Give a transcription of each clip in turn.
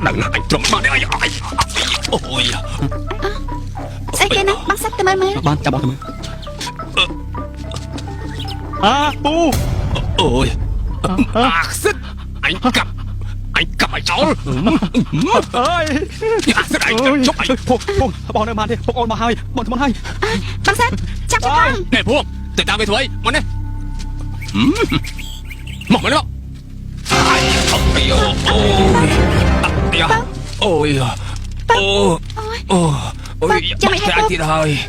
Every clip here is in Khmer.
đừng anh trộm mà đấy ôi sao kia nè băng sách tao mơ ban chào bọn tụi bu ôi xích anh cầm mày cháu ơi xích anh chúc anh Phuông bọn này ban đi bọn mà hai bọn thằng hai băng sách chắc cho băng nè Phuông tự tao về thôi món này mỏng mày đó ôi bắt ra thì rồi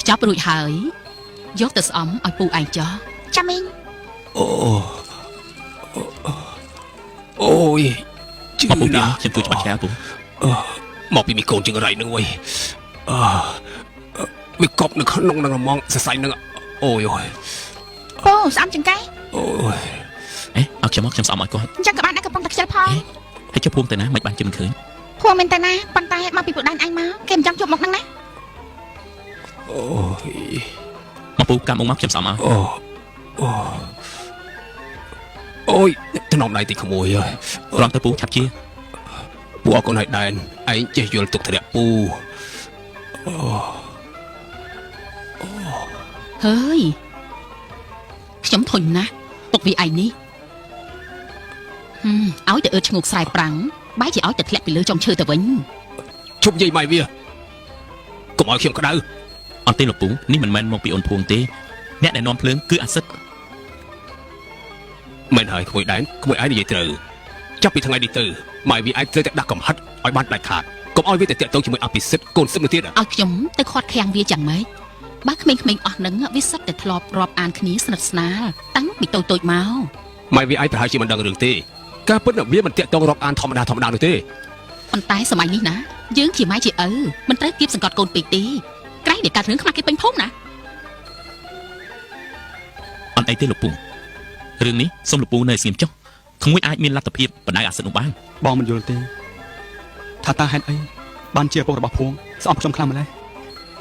chóp rồi hỡi dốt từ ống ở pu anh chó chăm in ôi chứ nào xem tôi cho bà cha tôi một bị cồn chừng rồi nữa ơi bị cọp nữa không nông năng mong sẽ say nữa ôi ô sao ăn chừng cái ôi ế ao chấm móc chấm sọm mọi con chắc các bạn đã cầm bông tạc chơi phong hãy cho Phuông tới ná mày bạn chưa mình khởi พวกมันแต่นะปันตายมาปีบุดันไอมาเกมจังจบหมดนั่งนะ mà Phu cầm ông móc chấm sọm ao ôi cái nòng này thì không mùi rồi còn tới Phu chặt chia Phu con này đàn anh chơi vô tục thật đẹp Phu เฮ้ยខ្ញុំធុញណាស់ទុកវាឯងនេះឲ្យតែអឺឈ្ងោកស្រែប្រាំងបែរជាឲ្យតែធ្លាក់ពីលើចុងឈើទៅវិញ chụp gì mày bia cũng mọi khiêm có đau អត់ទេលោកពូនេះមិនមែនមកពីអូនភួងទេអ្នកដែលនាំភ្លើងគឺអាសិត mình hỏi không đánh không ai đi về từ chắc bị thằng ai đi từ mày vì ai chơi đặt cầm hất ai bắt đại khát cũng ai biết để tiện tôi chỉ mới áp xích côn sức nữa tiết à ឲ្យខ្ញុំទៅខាត់ខាំងវាchẳngម៉េចបើក្មេងៗអស់ហ្នឹងវាសិតតែធ្លាប់រាប់អានគ្នាស្និទ្ធស្នាលតាំងពីតូចៗមក mày vì ai phải hai chị mình đang đường tê các bất động biết mình tiện tôi rập an thòng đào được tê ប៉ុន្តែសម័យនេះណាយើងជាម៉ែជាឪមិនត្រូវគៀបសង្កត់កូនពេកទេក្រែងតែកាត់រឿងខ្មាស់គេពេញភូមិណា អត់អីទេលោកពូរឿងនេះសូមលោកពូនៅស្ងៀមចុះក្មួយអាចមានលទ្ធភាពបណ្ដៅអាសិតនោះបានបងមិនយល់ទេថាតើហេតុអីបានជាឪពុករបស់ភួងស្អប់ខ្ញុំខ្លាំងម្ល៉េះ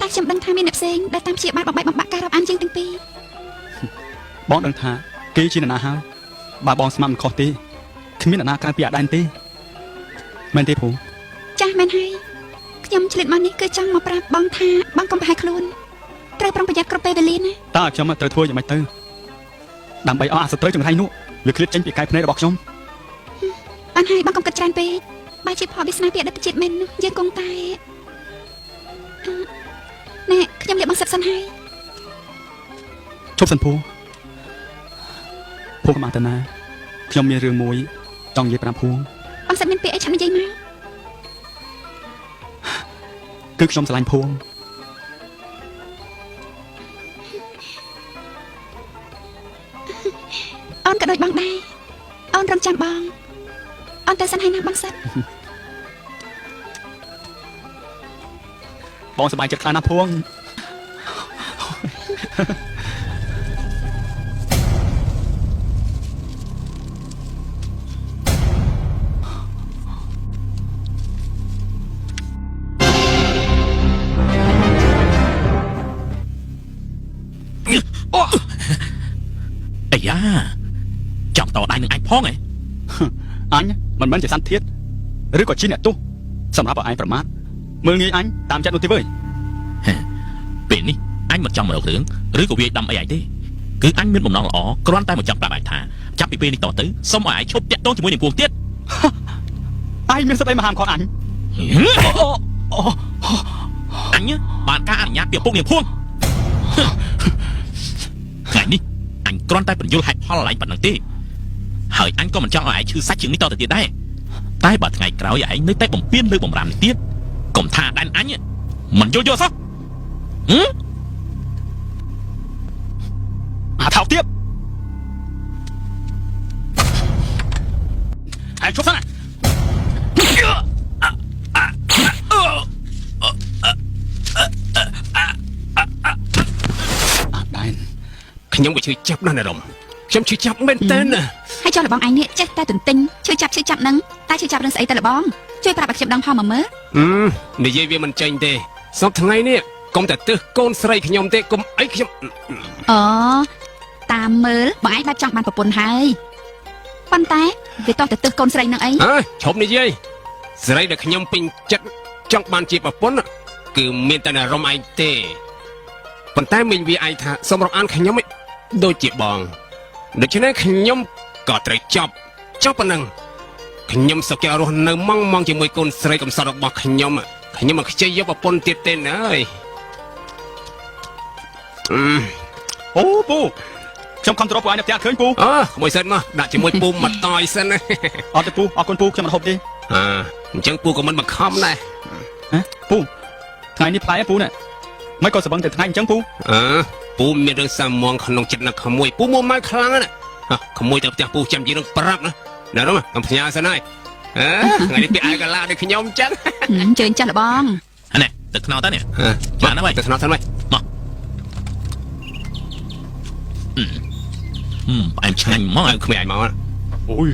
តែខ្ញុំដឹងថាមានអ្នកផ្សេងដែលតាមជាបានបំបែកបំបាក់ការរាប់អានជាងទាំងពីរ បងដឹងថាគេជាអ្នកណាហើយបើបងស្មានមិនខុសទេគ្មានអ្នកណាក្រៅពីអាដែនទេមែនទេភួង ចាស់មែនហើយខ្ញុំឆ្លៀតមកនេះគឺចង់មកប្រាប់បងថាបងកុំប្រហែលខ្លួនត្រូវប្រុងប្រយ័ត្នគ្រប់ពេលវេលាណា តើខ្ញុំត្រូវធ្វើយ៉ាងម៉េចទៅដើម្បីឲ្យអាសត្រូវចង្រៃនោះវាឃ្លាតចេញពីកាយភ្នែករបស់ខ្ញុំ បានហើយបងកុំគិតច្រើនពេកបើជាផលវាសនាពីអតីតជាតិមែននោះយើងគង់តែណែខ្ញុំលាបងសិបសិនហើយ ឈប់សិនភួងកុំអត់ទៅណាខ្ញុំមានរឿងមួយចង់និយាយប្រាប់ភួង បងសិបមានពាក្យអីឆាប់និយាយមក គឺខ្ញុំស្រឡាញ់ភួង អូនក៏ដូចបងដែរអូនរំចាំបងអូនទៅសិនហើយណាបងសិប បងសប្បាយចិត្តខ្លាំងណាស់ភួង អាយ៉ាចាប់តដៃនឹងអញផងហ៎អញមិនមែនជាសន្តិធាតឬក៏ជាអ្នកទោសសម្រាប់ឲ្យអញប្រមាថមើលងាយអញតាមចិត្តនោះទេវើយពេលនេះអញមិនចង់មករករឿងឬក៏វាយដាំអីឯងទេគឺអញមានបំណងល្អគ្រាន់តែមកចង់ប្រាប់ឯងថាចាប់ពីពេលនេះតទៅសូមឲ្យឯងឈប់តាក់ទងជាមួយនឹងពួកទៀតឯងមានសិទ្ធិអីមកហាមឃាត់អញអញបានការអនុញ្ញាតពីពុកនាងភួងថ្ងៃនេះអញគ្រាន់តែបញ្យល់ហេតុផលឯងប៉ុណ្ណឹងទេហើយអញក៏មិនចង់ឲ្យឯងឈឺសាច់ជាងនេះតទៅទៀតដែរតែបើថ្ងៃក្រោយឯងនៅតែបំពេញលើបំរាមនេះទៀតកុំថាដែនអញមិនយល់សោះអាថោកទៀតឯងឈប់សិនណាដែន ខ្ញុំវាឈឺចាប់ណាស់ណារំខ្ញុំឈឺចាប់មែនតើណា ហើយចុះលបងឯងនេះចេះតែទន្ទិញឈឺចាប់ហ្នឹងតែឈឺចាប់រឿងស្អីទៅលបងជួយប្រាប់ឲ្យខ្ញុំដឹងផងមកមើល និយាយវាមិនចេញទេសពថ្ងៃនេះកុំតែទឹះកូនស្រីខ្ញុំទេកុំអីខ្ញុំ អូតាមមើលបងឯងបាត់ចង់បានប្រពន្ធហើយ ប៉ុន្តែវាតោះតែទើសកូនស្រីនឹងអី អើយឈប់និយាយស្រីដែលខ្ញុំពេញចិត្តចង់បានជាប្រពន្ធគឺមានតែអារម្មណ៍ឯងទេប៉ុន្តែមិញវាឯងថាសូមរាប់អានខ្ញុំដូចជាបងដូច្នេះខ្ញុំក៏ត្រូវចប់ប៉ុណ្ណឹងខ្ញុំសុខចិត្តរស់នៅម៉ងជាមួយកូនស្រីកំសត់របស់ខ្ញុំមិនខ្ជិលយកប្រពន្ធទៀតទេណាអើយ អូពូខ្ញុំខំទៅរកពូឯងនៅផ្ទះឃើញពូ អើក្មួយសិនមកដាក់ជាមួយពូមកតយសិនណា អត់ទេពូអរគុណពូខ្ញុំមិនហូបទេ អញ្ចឹងពូក៏មិនបង្ខំដែរ ពូថ្ងៃនេះប្លែកពូណាមិនក៏សបឹងតែថ្ងៃអញ្ចឹងពូ ពូមានរឿងសាមងក្នុងចិត្តណាក្មួយពូមកមកខ្លាំងណាក្មួយទៅផ្ទះពូចាំនិយាយរឿងប្រាប់ណាណានោះកំផ្ញើសិនហើយថ្ងៃនេះពីឯកឡាដូចខ្ញុំអញ្ចឹង អញ្ជើញចាស់លបង អានេះទឹកខ្នោតទៅនេះ បានហើយ ទៅស្នត់សិនហើយ ផ្អែមឆ្ងាញ់ហ្មង ឲ្យក្មួយឯងមក អូយ